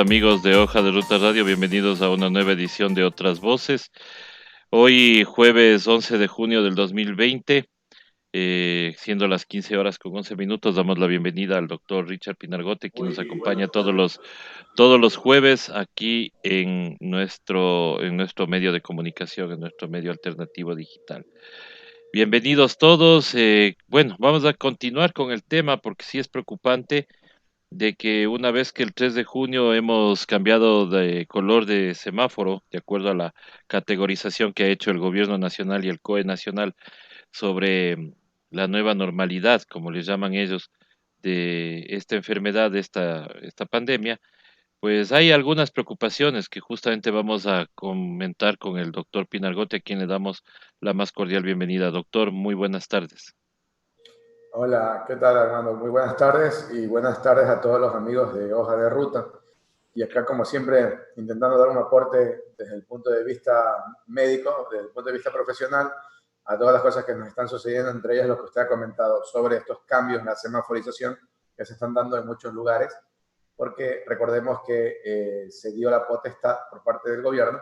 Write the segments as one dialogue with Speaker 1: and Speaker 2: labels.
Speaker 1: amigos de Hoja de Ruta Radio, bienvenidos a una nueva edición de Otras Voces. Hoy jueves 11 de junio del 2020, siendo las 15 horas con 11 minutos, damos la bienvenida al doctor Richard Pinargote, quien nos
Speaker 2: Muy
Speaker 1: acompaña
Speaker 2: buenas tardes.
Speaker 1: todos los jueves aquí en nuestro medio de comunicación, en nuestro medio alternativo digital. Bienvenidos todos. Bueno, vamos a continuar con el tema porque sí es preocupante de que una vez que el 3 de junio hemos cambiado de color de semáforo, de acuerdo a la categorización que ha hecho el gobierno nacional y el COE nacional sobre la nueva normalidad, como les llaman ellos, de esta enfermedad, de esta pandemia, pues hay algunas preocupaciones que justamente vamos a comentar con el doctor Pinargote, a quien le damos la más cordial bienvenida. Doctor, muy buenas tardes.
Speaker 2: Hola, ¿qué tal, Armando? Muy buenas tardes y buenas tardes a todos los amigos de Hoja de Ruta. Y acá, como siempre, intentando dar un aporte desde el punto de vista médico, desde el punto de vista profesional, a todas las cosas que nos están sucediendo, entre ellas lo que usted ha comentado sobre estos cambios en la semaforización que se están dando en muchos lugares, porque recordemos que se dio la potestad por parte del gobierno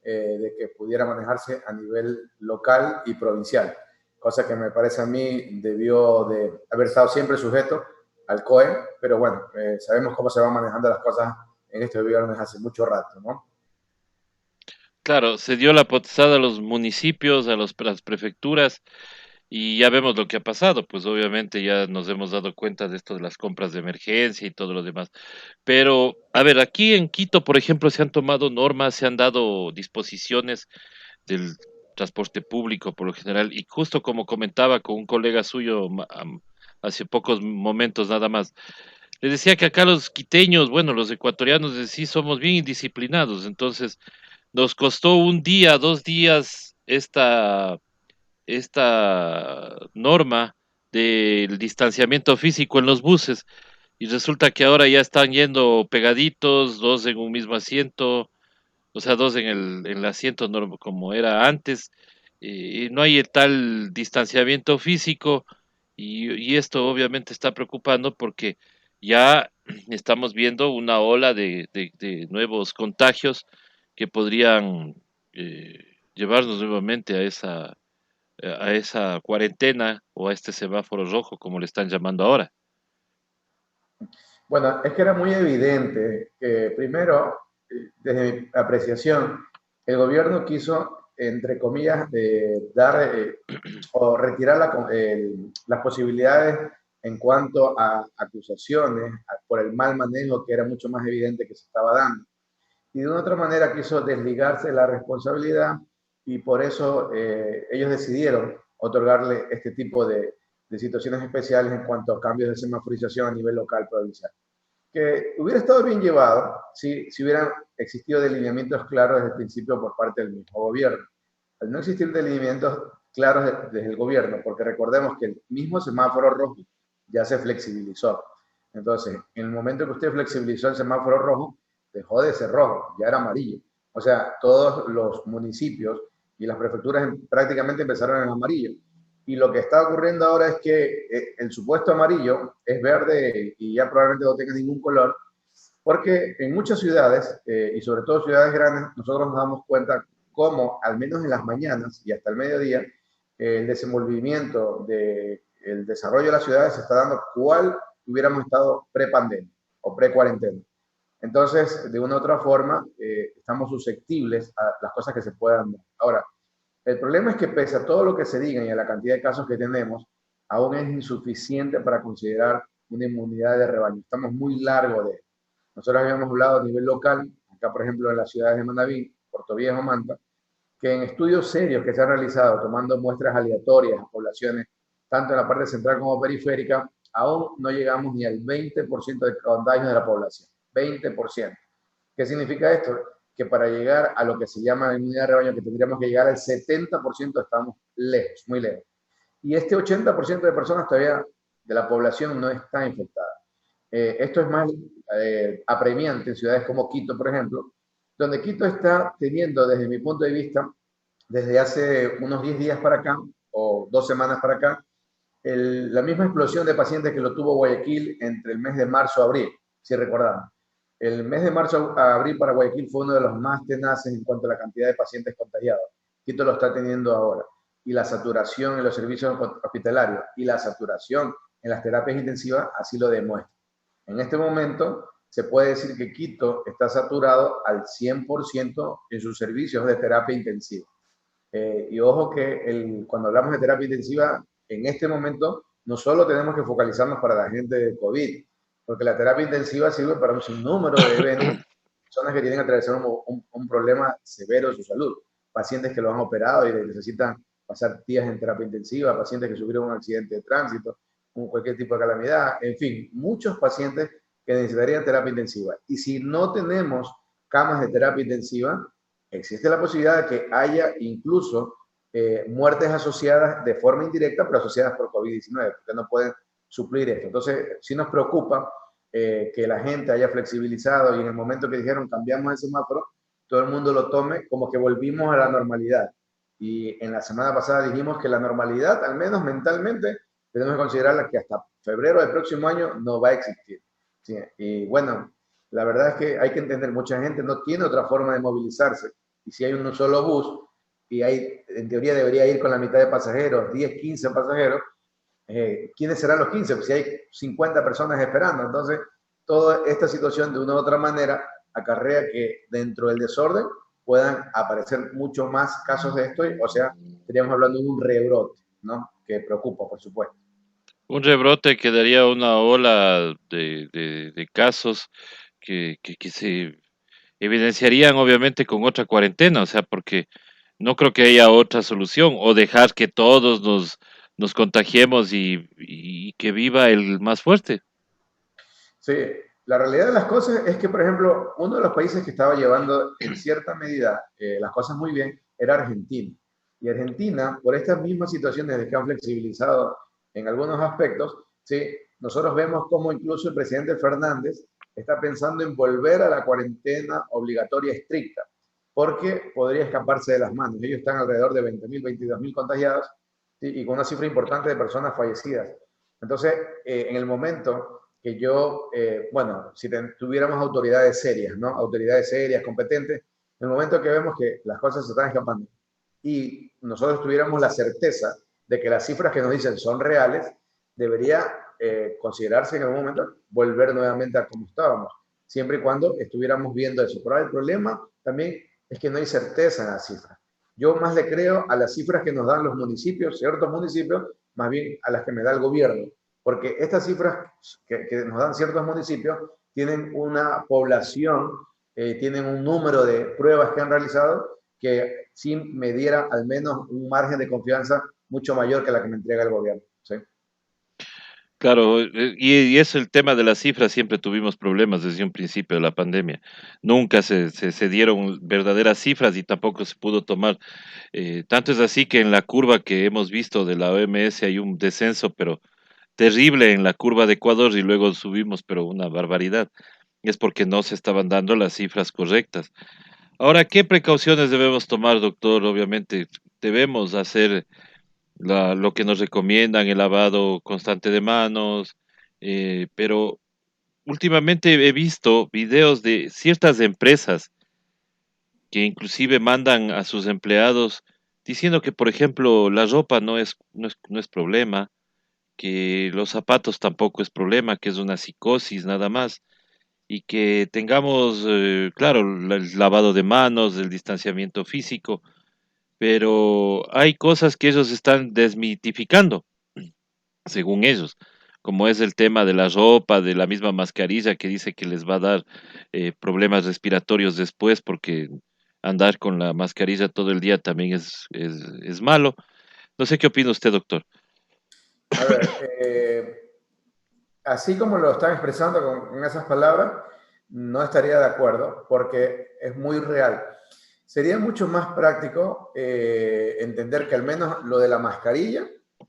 Speaker 2: de que pudiera manejarse a nivel local y provincial, cosa que me parece a mí debió de haber estado siempre sujeto al COE, pero bueno, sabemos cómo se van manejando las cosas en este gobierno desde hace mucho rato, ¿no?
Speaker 1: Claro, se dio la potestad a los municipios, las prefecturas, y ya vemos lo que ha pasado, pues obviamente ya nos hemos dado cuenta de esto de las compras de emergencia y todo lo demás. Pero, a ver, aquí en Quito, por ejemplo, se han tomado normas, se han dado disposiciones del transporte público por lo general, y justo como comentaba con un colega suyo hace pocos momentos nada más, le decía que acá los quiteños, bueno, los ecuatorianos de sí somos bien indisciplinados, entonces nos costó un día, 2 días esta norma del distanciamiento físico en los buses y resulta que ahora ya están yendo pegaditos, dos en un mismo asiento, o sea, dos en el asiento como era antes, y no hay el tal distanciamiento físico y esto obviamente está preocupando porque ya estamos viendo una ola de nuevos contagios que podrían llevarnos nuevamente a esa cuarentena o a este semáforo rojo, como le están llamando ahora.
Speaker 2: Bueno, es que era muy evidente que primero, desde mi apreciación, el gobierno quiso, entre comillas, dar o retirar las posibilidades en cuanto a acusaciones por el mal manejo que era mucho más evidente que se estaba dando. Y de una otra manera quiso desligarse de la responsabilidad y por eso ellos decidieron otorgarle este tipo de situaciones especiales en cuanto a cambios de semaforización a nivel local provincial que hubiera estado bien llevado si hubieran existido delineamientos claros desde el principio por parte del mismo gobierno. Al no existir delineamientos claros desde el gobierno, porque recordemos que el mismo semáforo rojo ya se flexibilizó. Entonces, en el momento que usted flexibilizó el semáforo rojo, dejó de ser rojo, ya era amarillo. O sea, todos los municipios y las prefecturas prácticamente empezaron en amarillo. Y lo que está ocurriendo ahora es que el supuesto amarillo es verde y ya probablemente no tenga ningún color, porque en muchas ciudades, y sobre todo ciudades grandes, nosotros nos damos cuenta cómo, al menos en las mañanas y hasta el mediodía, el desenvolvimiento del desarrollo de las ciudades se está dando cual hubiéramos estado pre-pandemia o pre-cuarentena. Entonces, de una u otra forma, estamos susceptibles a las cosas que se puedan dar. Ahora, el problema es que pese a todo lo que se diga y a la cantidad de casos que tenemos, aún es insuficiente para considerar una inmunidad de rebaño. Estamos muy largos de él. Nosotros habíamos hablado a nivel local, acá por ejemplo en las ciudades de Manaví, Puerto Viejo, Manta, que en estudios serios que se han realizado tomando muestras aleatorias a poblaciones, tanto en la parte central como periférica, aún no llegamos ni al 20% de contagios de la población. 20%. ¿Qué significa esto? Que para llegar a lo que se llama la inmunidad de rebaño, que tendríamos que llegar al 70%, estamos lejos, muy lejos. Y este 80% de personas todavía de la población no está infectada. Esto es más apremiante en ciudades como Quito, por ejemplo, donde Quito está teniendo, desde mi punto de vista, desde hace unos 10 días para acá, o 2 semanas para acá, la misma explosión de pacientes que lo tuvo Guayaquil entre el mes de marzo a abril, si recordamos. El mes de marzo a abril para Guayaquil fue uno de los más tenaces en cuanto a la cantidad de pacientes contagiados. Quito lo está teniendo ahora. Y la saturación en los servicios hospitalarios y la saturación en las terapias intensivas así lo demuestra. En este momento se puede decir que Quito está saturado al 100% en sus servicios de terapia intensiva. Y ojo que cuando hablamos de terapia intensiva, en este momento no solo tenemos que focalizarnos para la gente de COVID, porque la terapia intensiva sirve para un sinnúmero de eventos, personas que tienen que atravesar un problema severo de su salud, pacientes que lo han operado y necesitan pasar días en terapia intensiva, pacientes que sufrieron un accidente de tránsito, cualquier tipo de calamidad, en fin, muchos pacientes que necesitarían terapia intensiva. Y si no tenemos camas de terapia intensiva, existe la posibilidad de que haya incluso muertes asociadas de forma indirecta, pero asociadas por COVID-19, porque no pueden suplir esto. Entonces, sí nos preocupa que la gente haya flexibilizado y en el momento que dijeron cambiamos el semáforo, todo el mundo lo tome como que volvimos a la normalidad. Y en la semana pasada dijimos que la normalidad, al menos mentalmente, tenemos que considerarla que hasta febrero del próximo año no va a existir. ¿Sí? Y bueno, la verdad es que hay que entender, mucha gente no tiene otra forma de movilizarse. Y si hay un solo bus y hay, en teoría debería ir con la mitad de pasajeros, 10, 15 pasajeros, ¿quiénes serán los 15? Pues si hay 50 personas esperando. Entonces, toda esta situación de una u otra manera acarrea que dentro del desorden puedan aparecer muchos más casos de esto, o sea, estaríamos hablando de un rebrote, ¿no? Que preocupa, por supuesto.
Speaker 1: Un rebrote que daría una ola de casos que se evidenciarían obviamente con otra cuarentena, o sea, porque no creo que haya otra solución, o dejar que todos nos contagiemos y que viva el más fuerte.
Speaker 2: Sí, la realidad de las cosas es que, por ejemplo, uno de los países que estaba llevando en cierta medida las cosas muy bien era Argentina. Y Argentina, por estas mismas situaciones de que han flexibilizado en algunos aspectos, sí, nosotros vemos como incluso el presidente Fernández está pensando en volver a la cuarentena obligatoria estricta, porque podría escaparse de las manos. Ellos están alrededor de 20.000, 22.000 contagiados, ¿sí? Y con una cifra importante de personas fallecidas. Entonces, en el momento que yo, bueno, si tuviéramos autoridades serias, ¿no? Autoridades serias, competentes, en el momento que vemos que las cosas se están escapando y nosotros tuviéramos la certeza de que las cifras que nos dicen son reales, debería considerarse en algún momento volver nuevamente a como estábamos, siempre y cuando estuviéramos viendo eso. Pero el problema también es que no hay certeza en las cifras. Yo más le creo a las cifras que nos dan los municipios, ciertos municipios, más bien a las que me da el gobierno, porque estas cifras que nos dan ciertos municipios tienen una población, tienen un número de pruebas que han realizado que sí me diera al menos un margen de confianza mucho mayor que la que me entrega el gobierno. ¿Sí?
Speaker 1: Claro, y es el tema de las cifras, siempre tuvimos problemas desde un principio de la pandemia. Nunca se dieron verdaderas cifras y tampoco se pudo tomar. Tanto es así que en la curva que hemos visto de la OMS hay un descenso, pero terrible en la curva de Ecuador y luego subimos, pero una barbaridad. Es porque no se estaban dando las cifras correctas. Ahora, ¿qué precauciones debemos tomar, doctor? Obviamente, debemos hacer lo que nos recomiendan, el lavado constante de manos, pero últimamente he visto videos de ciertas empresas que inclusive mandan a sus empleados diciendo que, por ejemplo, la ropa no es problema, que los zapatos tampoco es problema, que es una psicosis nada más, y que tengamos, claro, el lavado de manos, el distanciamiento físico, pero hay cosas que ellos están desmitificando, según ellos, como es el tema de la ropa, de la misma mascarilla que dice que les va a dar problemas respiratorios después porque andar con la mascarilla todo el día también es malo. No sé qué opina usted, doctor.
Speaker 2: A ver, así como lo están expresando con esas palabras, no estaría de acuerdo porque es muy real. Sería mucho más práctico entender que al menos lo de la mascarilla,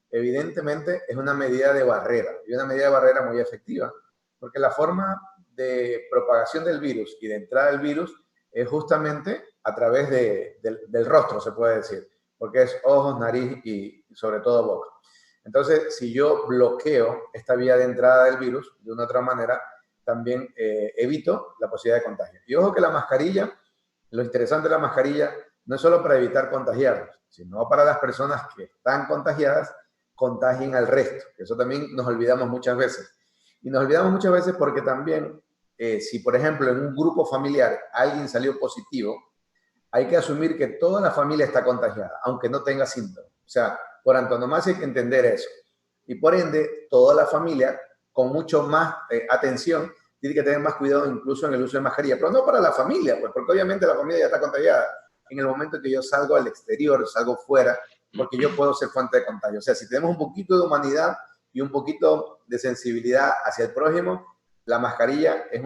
Speaker 2: evidentemente, es una medida de barrera y una medida de barrera muy efectiva, porque la forma de propagación del virus y de entrada del virus es justamente a través del rostro, se puede decir, porque es ojos, nariz y sobre todo boca. Entonces, si yo bloqueo esta vía de entrada del virus de una otra manera, también evito la posibilidad de contagio. Y ojo que la mascarilla, lo interesante de la mascarilla no es solo para evitar contagiarnos, sino para las personas que están contagiadas, contagien al resto. Eso también nos olvidamos muchas veces. Y nos olvidamos muchas veces porque también, si por ejemplo en un grupo familiar alguien salió positivo, hay que asumir que toda la familia está contagiada, aunque no tenga síntomas. O sea, por antonomasia hay que entender eso. Y por ende, toda la familia, con mucho más atención, tiene que tener más cuidado incluso en el uso de mascarilla. Pero no para la familia, pues, porque obviamente la familia ya está contagiada. En el momento que yo salgo al exterior, salgo fuera, porque yo puedo ser fuente de contagio. O sea, si tenemos un poquito de humanidad y un poquito de sensibilidad hacia el prójimo, la mascarilla es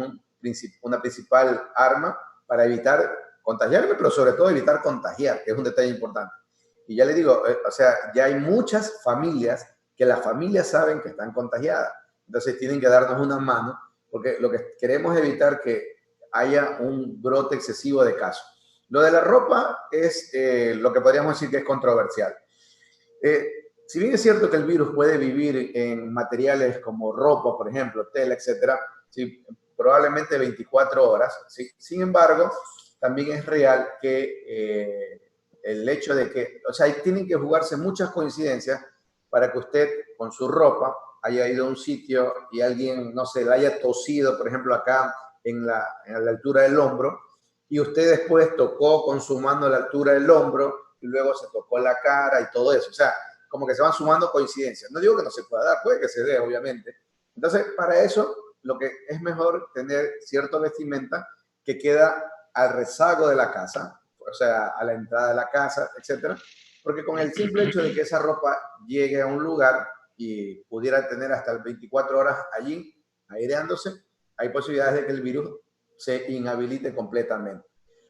Speaker 2: una principal arma para evitar contagiarme, pero sobre todo evitar contagiar, que es un detalle importante. Y ya le digo, o sea, ya hay muchas familias que las familias saben que están contagiadas. Entonces tienen que darnos una mano, porque lo que queremos es evitar que haya un brote excesivo de casos. Lo de la ropa es lo que podríamos decir que es controversial. Si bien es cierto que el virus puede vivir en materiales como ropa, por ejemplo, tela, etcétera, ¿sí? Probablemente 24 horas, ¿sí? Sin embargo, también es real que el hecho de que, o sea, tienen que jugarse muchas coincidencias para que usted con su ropa haya ido a un sitio y alguien, no sé, le haya tosido, por ejemplo, acá en la altura del hombro, y usted después tocó con su mano a la altura del hombro y luego se tocó la cara y todo eso. O sea, como que se van sumando coincidencias. No digo que no se pueda dar, puede que se dé, obviamente. Entonces, para eso, lo que es mejor tener cierta vestimenta que queda al rezago de la casa, o sea, a la entrada de la casa, etcétera, porque con el simple hecho de que esa ropa llegue a un lugar y pudiera tener hasta 24 horas allí aireándose, hay posibilidades de que el virus se inhabilite completamente.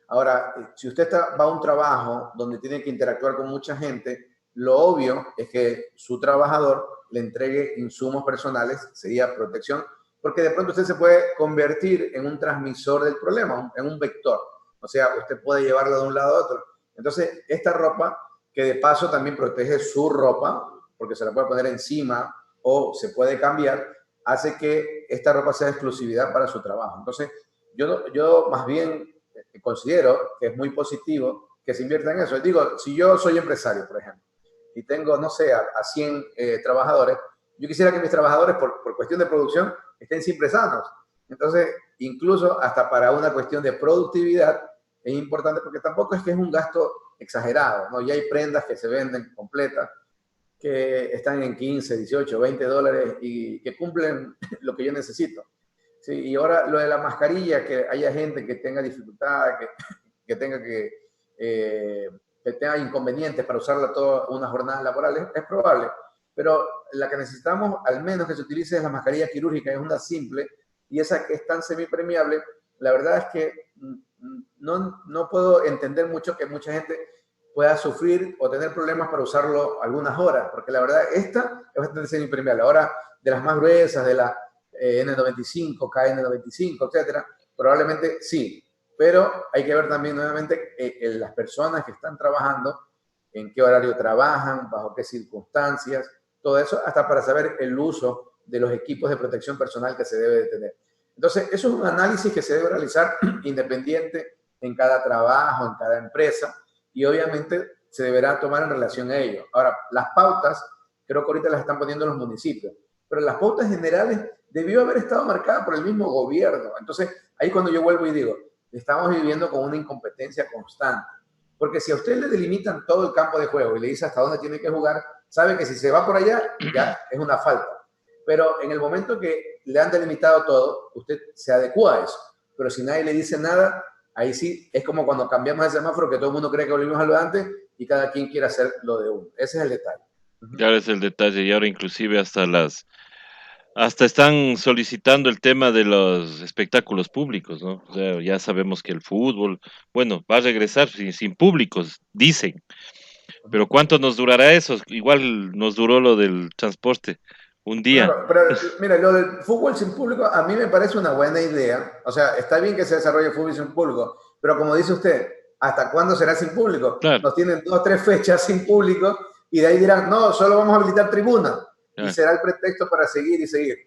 Speaker 2: Ahora, si usted va a un trabajo donde tiene que interactuar con mucha gente, lo obvio es que su trabajador le entregue insumos personales, sería protección, porque de pronto usted se puede convertir en un transmisor del problema, en un vector. O sea, usted puede llevarlo de un lado a otro. Entonces, esta ropa, que de paso también protege su ropa, porque se la puede poner encima o se puede cambiar, hace que esta ropa sea exclusividad para su trabajo. Entonces, yo más bien considero que es muy positivo que se invierta en eso. Digo, si yo soy empresario, por ejemplo, y tengo, no sé, a 100 trabajadores, yo quisiera que mis trabajadores, por cuestión de producción, estén siempre sanos. Entonces, incluso hasta para una cuestión de productividad, es importante porque tampoco es que es un gasto exagerado, ¿no? Ya hay prendas que se venden completas, que están en 15, 18, 20 dólares y que cumplen lo que yo necesito. Sí, y ahora lo de la mascarilla, que haya gente que tenga dificultad, que tenga que tenga inconvenientes para usarla toda una jornada laboral, es probable. Pero la que necesitamos, al menos que se utilice, es la mascarilla quirúrgica, es una simple, y esa que es tan semipermeable, la verdad es que no puedo entender mucho que mucha gente pueda sufrir o tener problemas para usarlo algunas horas, porque la verdad esta es bastante semipermeable. Ahora, de las más gruesas, de la N95, KN95, etcétera, probablemente sí, pero hay que ver también nuevamente las personas que están trabajando, en qué horario trabajan, bajo qué circunstancias, todo eso, hasta para saber el uso de los equipos de protección personal que se debe de tener. Entonces, eso es un análisis que se debe realizar independiente en cada trabajo, en cada empresa, y obviamente se deberá tomar en relación a ello. Ahora, las pautas, creo que ahorita las están poniendo los municipios, pero las pautas generales debió haber estado marcadas por el mismo gobierno. Entonces, ahí cuando yo vuelvo y digo, estamos viviendo con una incompetencia constante. Porque si a usted le delimitan todo el campo de juego y le dice hasta dónde tiene que jugar, sabe que si se va por allá, ya es una falta. Pero en el momento que le han delimitado todo, usted se adecua a eso. Pero si nadie le dice nada, ahí sí es como cuando cambiamos el semáforo, que todo el mundo cree que volvimos a lo de antes y cada quien quiere hacer lo de uno. Ese es el detalle.
Speaker 1: Ya es el detalle, y ahora inclusive hasta están solicitando el tema de los espectáculos públicos, ¿no? O sea, ya sabemos que el fútbol, bueno, va a regresar sin públicos, dicen, pero ¿cuánto nos durará eso? Igual nos duró lo del transporte, un día.
Speaker 2: Claro, pero mira, lo del fútbol sin público a mí me parece una buena idea. O sea, está bien que se desarrolle fútbol sin público, pero como dice usted, ¿hasta cuándo será sin público?
Speaker 1: Claro,
Speaker 2: Nos tienen 2 o 3 fechas sin público y de ahí dirán, no, solo vamos a habilitar tribuna. Y
Speaker 1: claro.
Speaker 2: será el pretexto para seguir y seguir.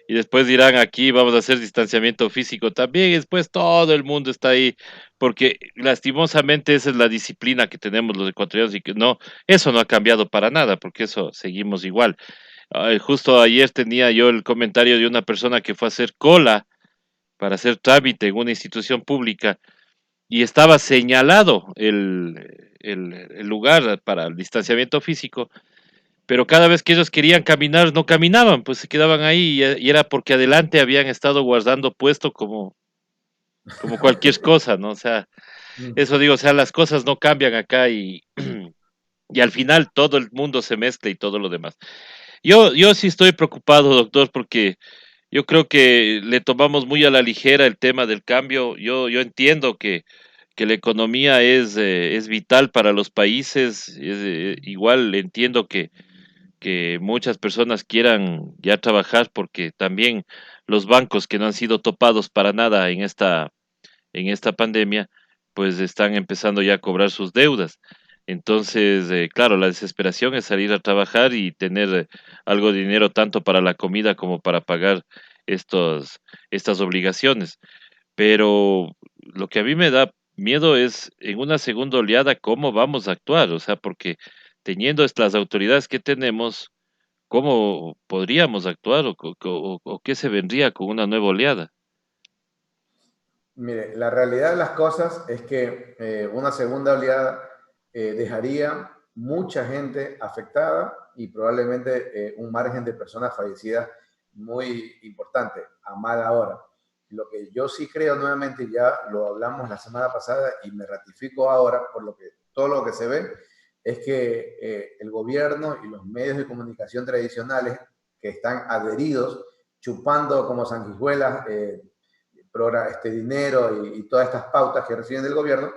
Speaker 1: y después dirán aquí vamos a hacer distanciamiento físico también, y después todo el mundo está ahí, porque lastimosamente esa es la disciplina que tenemos los ecuatorianos y que no, eso no ha cambiado para nada, porque eso seguimos igual. Ay, justo ayer tenía yo el comentario de una persona que fue a hacer cola para hacer trámite en una institución pública y estaba señalado el lugar para el distanciamiento físico, pero cada vez que ellos querían caminar, no caminaban, pues se quedaban ahí y era porque adelante habían estado guardando puesto como cualquier cosa, ¿no? O sea,
Speaker 2: Mm.
Speaker 1: eso digo, o sea, las cosas no cambian acá y al final todo el mundo se mezcla y todo lo demás. Yo sí estoy preocupado, doctor, porque yo creo que le tomamos muy a la ligera el tema del cambio. Yo entiendo que la economía es vital para los países. Igual entiendo que muchas personas quieran ya trabajar porque también los bancos que no han sido topados para nada en esta pandemia, pues están empezando ya a cobrar sus deudas. Entonces, claro, la desesperación es salir a trabajar y tener algo de dinero tanto para la comida como para pagar estas obligaciones. Pero lo que a mí me da miedo es en una segunda oleada cómo vamos a actuar, o sea, porque teniendo estas autoridades que tenemos, ¿cómo podríamos actuar o qué se vendría con una nueva oleada?
Speaker 2: Mire, la realidad de las cosas es que una segunda oleada dejaría mucha gente afectada y probablemente un margen de personas fallecidas muy importante a mala hora. Lo que yo sí creo nuevamente, ya lo hablamos la semana pasada y me ratifico ahora por lo que todo lo que se ve, es que el gobierno y los medios de comunicación tradicionales que están adheridos, chupando como sanguijuelas dinero y todas estas pautas que reciben del gobierno,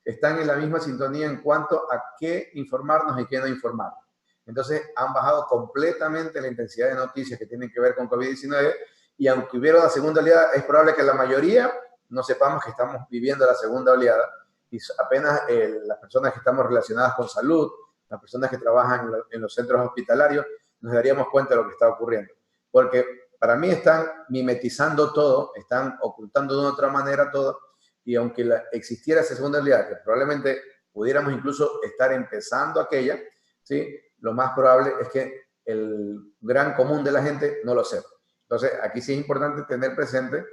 Speaker 2: están en la misma sintonía en cuanto a qué informarnos y qué no informarnos. Entonces han bajado completamente la intensidad de noticias que tienen que ver con COVID-19 y aunque hubiera una segunda oleada, es probable que la mayoría no sepamos que estamos viviendo la segunda oleada y apenas las personas que estamos relacionadas con salud, las personas que trabajan en los centros hospitalarios, nos daríamos cuenta de lo que está ocurriendo. Porque para mí están mimetizando todo, están ocultando de otra manera todo, y aunque existiera esa segunda oleada, que probablemente pudiéramos incluso estar empezando aquella, ¿sí? Lo más probable es que el gran común de la gente no lo sepa. Entonces, aquí sí es importante tener presente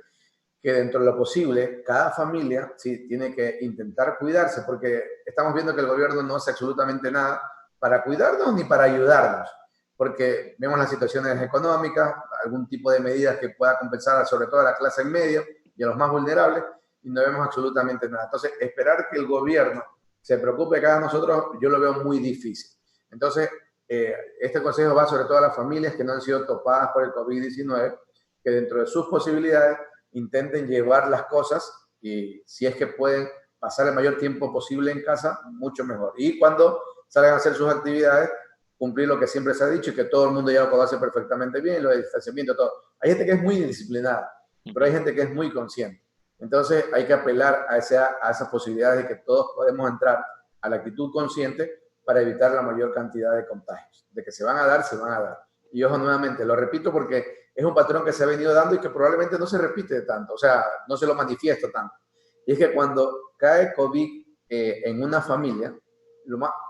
Speaker 2: que dentro de lo posible, cada familia sí tiene que intentar cuidarse, porque estamos viendo que el gobierno no hace absolutamente nada para cuidarnos ni para ayudarnos, porque vemos las situaciones económicas, algún tipo de medidas que pueda compensar sobre todo a la clase media y a los más vulnerables, y no vemos absolutamente nada. Entonces, esperar que el gobierno se preocupe de cada nosotros, yo lo veo muy difícil. Entonces, este consejo va sobre todo a las familias que no han sido topadas por el COVID-19, que dentro de sus posibilidades intenten llevar las cosas y si es que pueden pasar el mayor tiempo posible en casa, mucho mejor. Y cuando salgan a hacer sus actividades, cumplir lo que siempre se ha dicho y que todo el mundo ya lo conoce perfectamente bien, lo de distanciamiento, todo. Hay gente que es muy disciplinada, pero hay gente que es muy consciente. Entonces hay que apelar a esas posibilidades de que todos podemos entrar a la actitud consciente para evitar la mayor cantidad de contagios. De que se van a dar, se van a dar. Y ojo, nuevamente, lo repito porque es un patrón que se ha venido dando y que probablemente no se repite tanto, o sea, no se lo manifiesta tanto. Y es que cuando cae COVID en una familia,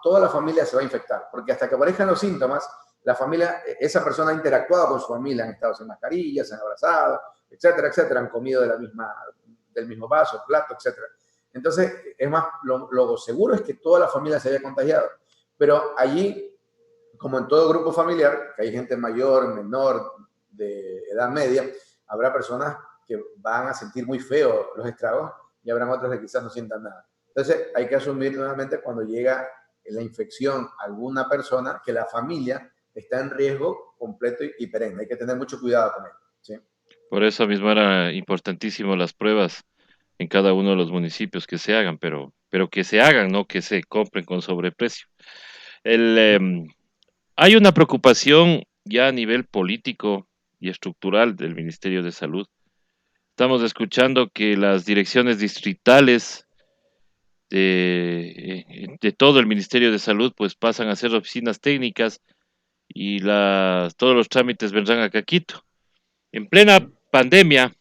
Speaker 2: toda la familia se va a infectar, porque hasta que aparezcan los síntomas, la familia, esa persona ha interactuado con su familia, han estado sin mascarillas, se han abrazado, etcétera, etcétera, han comido del mismo vaso, plato, etcétera. Entonces, es más, lo seguro es que toda la familia se haya contagiado, pero allí, como en todo grupo familiar, que hay gente mayor, menor, de edad media, habrá personas que van a sentir muy feo los estragos y habrán otras que quizás no sientan nada. Entonces hay que asumir nuevamente cuando llega la infección a alguna persona que la familia está en riesgo completo y perenne. Hay que tener mucho cuidado con él. ¿Sí?
Speaker 1: Por eso mismo era importantísimo las pruebas en cada uno de los municipios que se hagan, pero que se hagan, no que se compren con sobreprecio. El, hay una preocupación ya a nivel político y estructural del Ministerio de Salud. Estamos escuchando que las direcciones distritales de todo el Ministerio de Salud pues pasan a ser oficinas técnicas y todos los trámites vendrán acá a Quito. En plena pandemia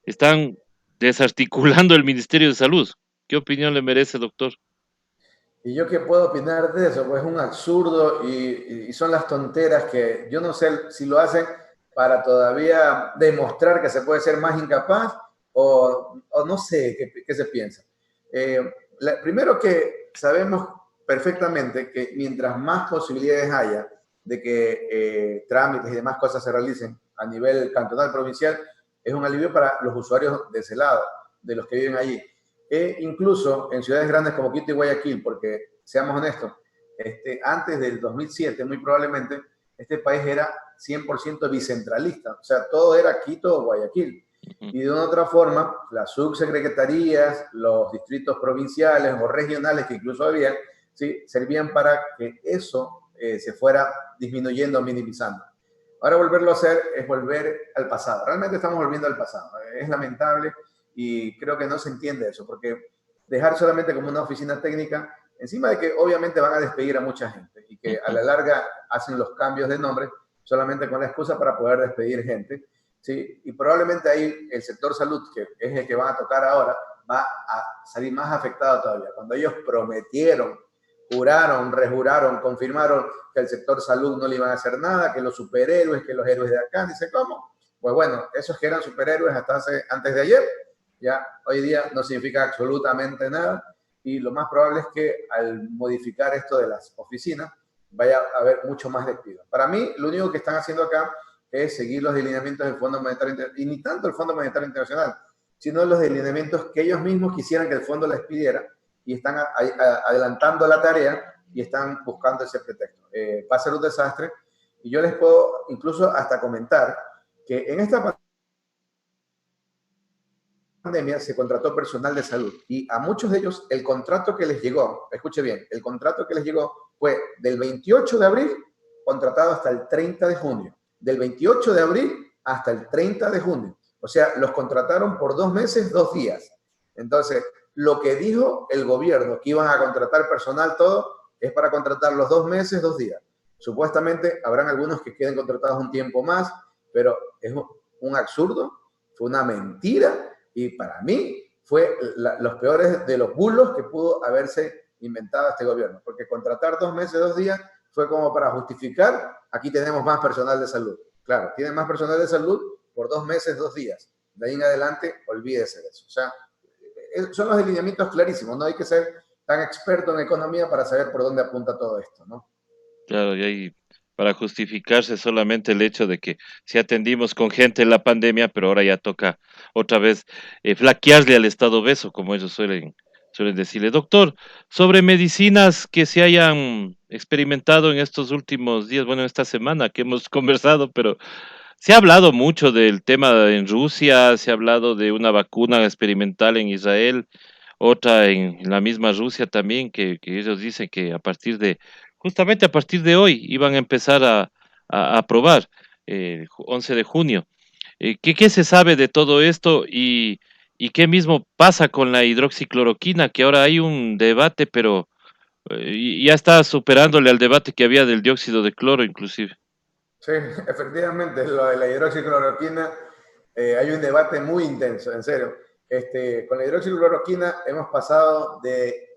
Speaker 1: están desarticulando el Ministerio de Salud. ¿Qué opinión le merece, doctor?
Speaker 2: ¿Y yo qué puedo opinar de eso? Pues es un absurdo y son las tonteras que yo no sé si lo hacen para todavía demostrar que se puede ser más incapaz o no sé qué se piensa. Primero que sabemos perfectamente que mientras más posibilidades haya de que trámites y demás cosas se realicen a nivel cantonal, provincial, es un alivio para los usuarios de ese lado, de los que viven allí. Incluso en ciudades grandes como Quito y Guayaquil, porque seamos honestos, antes del 2007 muy probablemente este país era 100% bicentralista, o sea, todo era Quito o Guayaquil. Y de una otra forma, las subsecretarías, los distritos provinciales o regionales que incluso había, ¿sí?, servían para que eso se fuera disminuyendo, minimizando. Ahora volverlo a hacer es volver al pasado. Realmente estamos volviendo al pasado. Es lamentable y creo que no se entiende eso, porque dejar solamente como una oficina técnica, encima de que obviamente van a despedir a mucha gente y que a la larga hacen los cambios de nombre solamente con la excusa para poder despedir gente, ¿sí? Y probablemente ahí el sector salud, que es el que van a tocar ahora, va a salir más afectado todavía. Cuando ellos prometieron, juraron, rejuraron, confirmaron que el sector salud no le iban a hacer nada, que los superhéroes, que los héroes de acá, dice, ¿cómo? Pues bueno, esos que eran superhéroes hasta antes de ayer, ya hoy día no significa absolutamente nada y lo más probable es que al modificar esto de las oficinas vaya a haber mucho más despido. Para mí, lo único que están haciendo acá es seguir los delineamientos del Fondo Monetario Internacional, y ni tanto el Fondo Monetario Internacional, sino los delineamientos que ellos mismos quisieran que el fondo les pidiera y están adelantando la tarea y están buscando ese pretexto. Va a ser un desastre y yo les puedo incluso hasta comentar que en esta pandemia se contrató personal de salud y a muchos de ellos el contrato que les llegó, escuche bien, el contrato que les llegó fue del 28 de abril contratado hasta el 30 de junio, del 28 de abril hasta el 30 de junio. O sea, los contrataron por 2 meses, 2 días. Entonces, lo que dijo el gobierno, que iban a contratar personal todo, es para contratar los 2 meses, 2 días. Supuestamente habrán algunos que queden contratados un tiempo más, pero es un absurdo, fue una mentira y para mí fue los peores de los bulos que pudo haberse inventado este gobierno, porque contratar 2 meses, 2 días fue como para justificar, aquí tenemos más personal de salud. Claro, tienen más personal de salud por 2 meses, 2 días. De ahí en adelante, olvídese de eso. O sea, son los delineamientos clarísimos, no hay que ser tan experto en economía para saber por dónde apunta todo esto, ¿no?
Speaker 1: Claro, y ahí para justificarse solamente el hecho de que si atendimos con gente en la pandemia, pero ahora ya toca otra vez flaquearle al Estado obeso, como ellos suelen decirle. Doctor, sobre medicinas que se hayan experimentado en estos últimos días, bueno, esta semana que hemos conversado, pero se ha hablado mucho del tema en Rusia, se ha hablado de una vacuna experimental en Israel, otra en la misma Rusia también, que ellos dicen que a partir de, justamente a partir de hoy, iban a empezar a probar, 11 de junio. ¿Qué se sabe de todo esto y qué mismo pasa con la hidroxicloroquina? Que ahora hay un debate, pero ya está superándole al debate que había del dióxido de cloro, inclusive.
Speaker 2: Sí, efectivamente, lo de la hidroxicloroquina, hay un debate muy intenso, en serio. Con la hidroxicloroquina hemos pasado de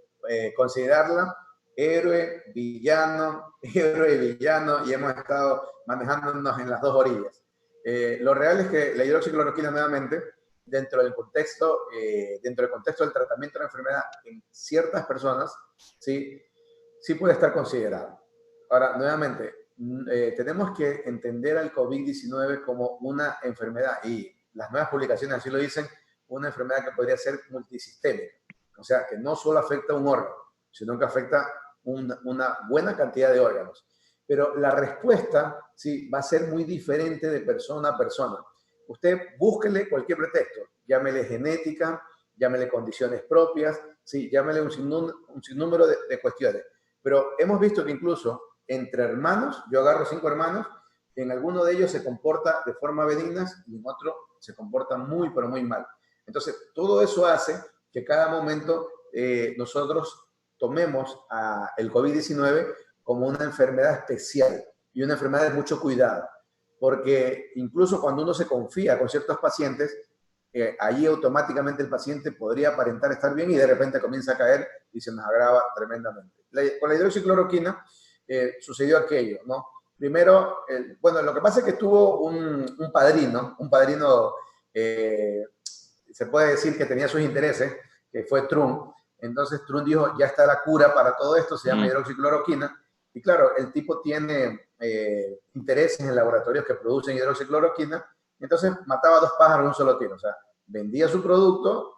Speaker 2: considerarla héroe, villano, héroe, villano, y hemos estado manejándonos en las dos orillas. Lo real es que la hidroxicloroquina nuevamente, dentro del contexto del tratamiento de la enfermedad en ciertas personas, sí, sí puede estar considerado. Ahora, nuevamente, tenemos que entender al COVID-19 como una enfermedad, y las nuevas publicaciones así lo dicen, una enfermedad que podría ser multisistémica, o sea, que no solo afecta a un órgano, sino que afecta una buena cantidad de órganos. Pero la respuesta sí va a ser muy diferente de persona a persona. Usted búsquele cualquier pretexto, llámele genética, llámele condiciones propias, sí, llámele un sinnúmero de cuestiones. Pero hemos visto que incluso entre hermanos, yo agarro 5 hermanos, en alguno de ellos se comporta de forma benigna y en otro se comporta muy, pero muy mal. Entonces, todo eso hace que cada momento nosotros tomemos el COVID-19 como una enfermedad especial y una enfermedad de mucho cuidado. porque incluso cuando uno se confía con ciertos pacientes, allí automáticamente el paciente podría aparentar estar bien y de repente comienza a caer y se nos agrava tremendamente. Con la hidroxicloroquina sucedió aquello, ¿no? Primero, bueno, lo que pasa es que tuvo un padrino, se puede decir que tenía sus intereses, que fue Trump. Entonces Trump dijo, ya está la cura para todo esto, se llama hidroxicloroquina. Y claro, el tipo tiene intereses en laboratorios que producen hidroxicloroquina, entonces mataba dos pájaros en un solo tiro. O sea, vendía su producto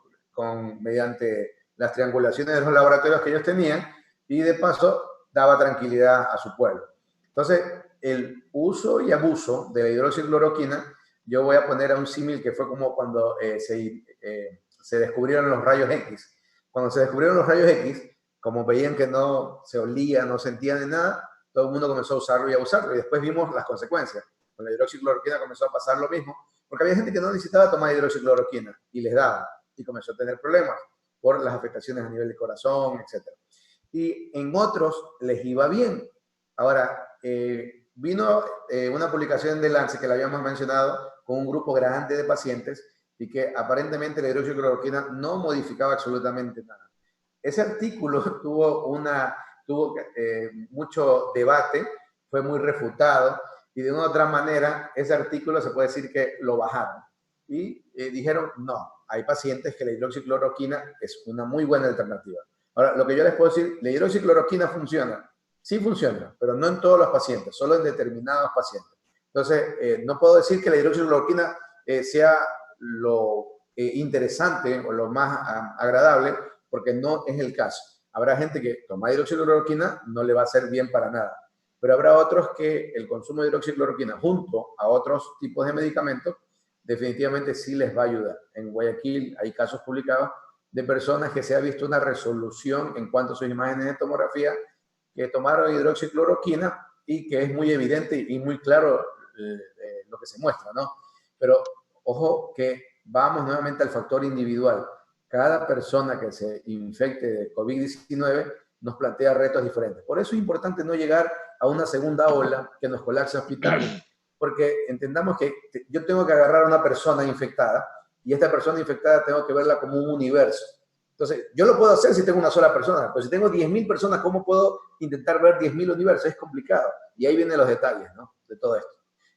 Speaker 2: mediante las triangulaciones de los laboratorios que ellos tenían y de paso daba tranquilidad a su pueblo. Entonces, el uso y abuso de la hidroxicloroquina, yo voy a poner a un símil que fue como cuando se descubrieron los rayos X. Cuando se descubrieron los rayos X, como veían que no se olía, no sentían de nada, todo el mundo comenzó a usarlo y a usarlo, y después vimos las consecuencias. Con la hidroxicloroquina comenzó a pasar lo mismo, porque había gente que no necesitaba tomar hidroxicloroquina y les daba, y comenzó a tener problemas por las afectaciones a nivel de corazón, etc. Y en otros les iba bien. Ahora, vino una publicación de Lance que la habíamos mencionado con un grupo grande de pacientes y que aparentemente la hidroxicloroquina no modificaba absolutamente nada. Ese artículo tuvo mucho debate, fue muy refutado y de una u otra manera ese artículo se puede decir que lo bajaron y dijeron no, hay pacientes que la hidroxicloroquina es una muy buena alternativa. Ahora, lo que yo les puedo decir, la hidroxicloroquina funciona, sí funciona, pero no en todos los pacientes, solo en determinados pacientes. Entonces, no puedo decir que la hidroxicloroquina sea lo interesante o lo más agradable, porque no es el caso. Habrá gente que toma hidroxicloroquina, no le va a hacer bien para nada, pero habrá otros que el consumo de hidroxicloroquina junto a otros tipos de medicamentos definitivamente sí les va a ayudar. En Guayaquil hay casos publicados de personas que se ha visto una resolución en cuanto a sus imágenes de tomografía que tomaron hidroxicloroquina y que es muy evidente y muy claro lo que se muestra, ¿no? Pero ojo que vamos nuevamente al factor individual. Cada persona que se infecte de COVID-19 nos plantea retos diferentes. Por eso es importante no llegar a una segunda ola que nos colapse hospitales, porque entendamos que yo tengo que agarrar a una persona infectada y esta persona infectada tengo que verla como un universo. Entonces, yo lo puedo hacer si tengo una sola persona, pero si tengo 10.000 personas, ¿cómo puedo intentar ver 10.000 universos? Es complicado. Y ahí vienen los detalles, ¿no? De todo esto.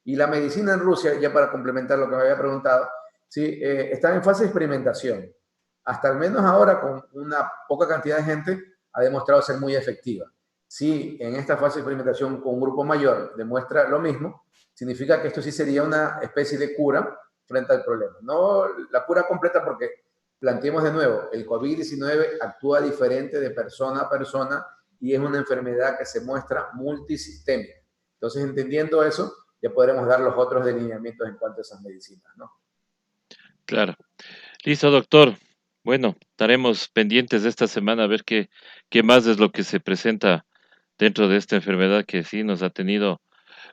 Speaker 2: Y la medicina en Rusia, ya para complementar lo que me había preguntado, sí, está en fase de experimentación. Hasta al menos ahora, con una poca cantidad de gente, ha demostrado ser muy efectiva. Si en esta fase de experimentación con un grupo mayor demuestra lo mismo, significa que esto sí sería una especie de cura frente al problema. No la cura completa porque, planteemos de nuevo, el COVID-19 actúa diferente de persona a persona y es una enfermedad que se muestra multisistémica. Entonces, entendiendo eso, ya podremos dar los otros delineamientos en cuanto a esas medicinas, ¿no?
Speaker 1: Claro. Listo, doctor. Bueno, estaremos pendientes de esta semana a ver qué más es lo que se presenta dentro de esta enfermedad que sí nos ha tenido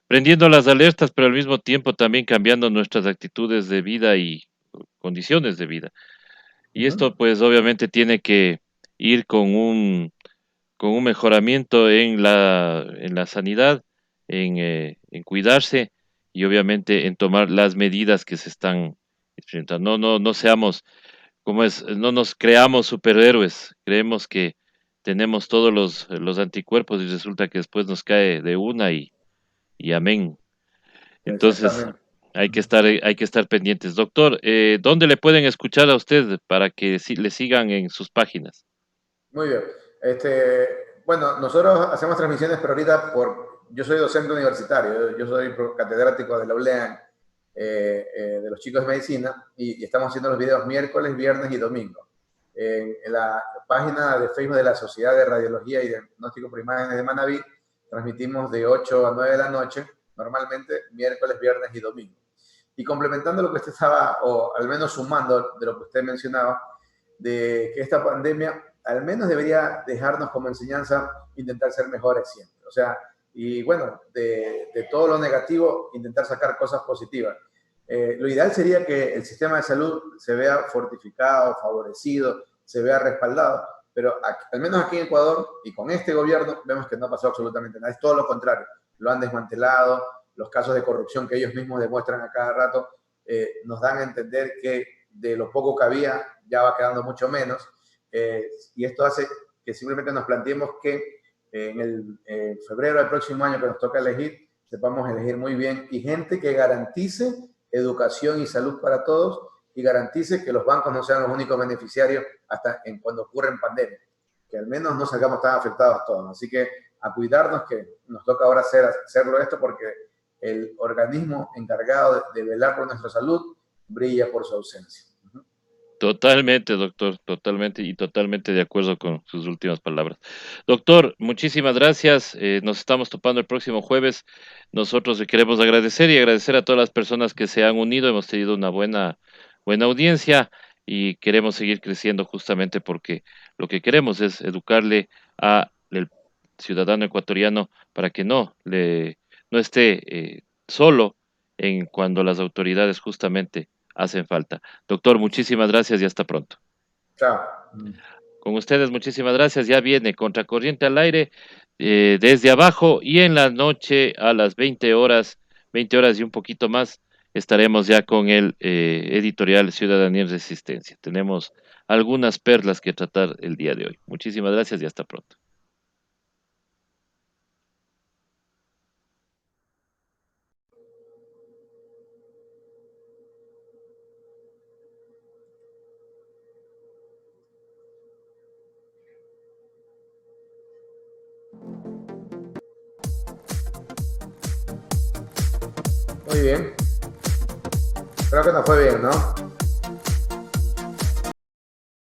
Speaker 1: prendiendo las alertas, pero al mismo tiempo también cambiando nuestras actitudes de vida y condiciones de vida. Y esto pues obviamente tiene que ir con un mejoramiento en la sanidad, en cuidarse y obviamente en tomar las medidas que se están implementando. No seamos, como es, no nos creamos superhéroes, creemos que tenemos todos los anticuerpos y resulta que después nos cae de una y amén. Entonces,
Speaker 2: Exactamente.
Speaker 1: hay que estar pendientes. Doctor, ¿dónde le pueden escuchar a usted para que le sigan en sus páginas?
Speaker 2: Muy bien. Bueno, nosotros hacemos transmisiones, pero ahorita yo soy docente universitario, yo soy catedrático de la ULEAN, de los chicos de medicina, y estamos haciendo los videos miércoles, viernes y domingo. En la página de Facebook de la Sociedad de Radiología y Diagnóstico por Imágenes de Manabí, transmitimos de 8 a 9 de la noche, normalmente miércoles, viernes y domingo. Y complementando lo que usted estaba, o al menos sumando de lo que usted mencionaba, de que esta pandemia al menos debería dejarnos como enseñanza intentar ser mejores siempre. O sea, y bueno, de todo lo negativo, intentar sacar cosas positivas. Lo ideal sería que el sistema de salud se vea fortificado, favorecido, se vea respaldado, pero aquí, al menos aquí en Ecuador y con este gobierno vemos que no ha pasado absolutamente nada, es todo lo contrario, lo han desmantelado, los casos de corrupción que ellos mismos demuestran a cada rato, nos dan a entender que de lo poco que había ya va quedando mucho menos, y esto hace que simplemente nos planteemos que en febrero del próximo año que nos toca elegir, sepamos elegir muy bien y gente que garantice educación y salud para todos y garantice que los bancos no sean los únicos beneficiarios hasta cuando ocurren pandemias, que al menos no salgamos tan afectados todos. Así que a cuidarnos, que nos toca ahora hacerlo esto, porque el organismo encargado de velar por nuestra salud brilla por su ausencia.
Speaker 1: Totalmente, doctor, totalmente y totalmente de acuerdo con sus últimas palabras. Doctor, muchísimas gracias. Nos estamos topando el próximo jueves. Nosotros le queremos agradecer y agradecer a todas las personas que se han unido. Hemos tenido una buena audiencia y queremos seguir creciendo justamente porque lo que queremos es educarle a el ciudadano ecuatoriano para que no esté solo en cuando las autoridades justamente hacen falta. Doctor, muchísimas gracias y hasta pronto.
Speaker 2: Chao.
Speaker 1: Con ustedes, muchísimas gracias. Ya viene Contracorriente al aire desde abajo y en la noche a las 20 horas y un poquito más, estaremos ya con el editorial Ciudadanía y Resistencia. Tenemos algunas perlas que tratar el día de hoy. Muchísimas gracias y hasta pronto.
Speaker 2: Muy bien. Creo que nos fue bien, ¿no?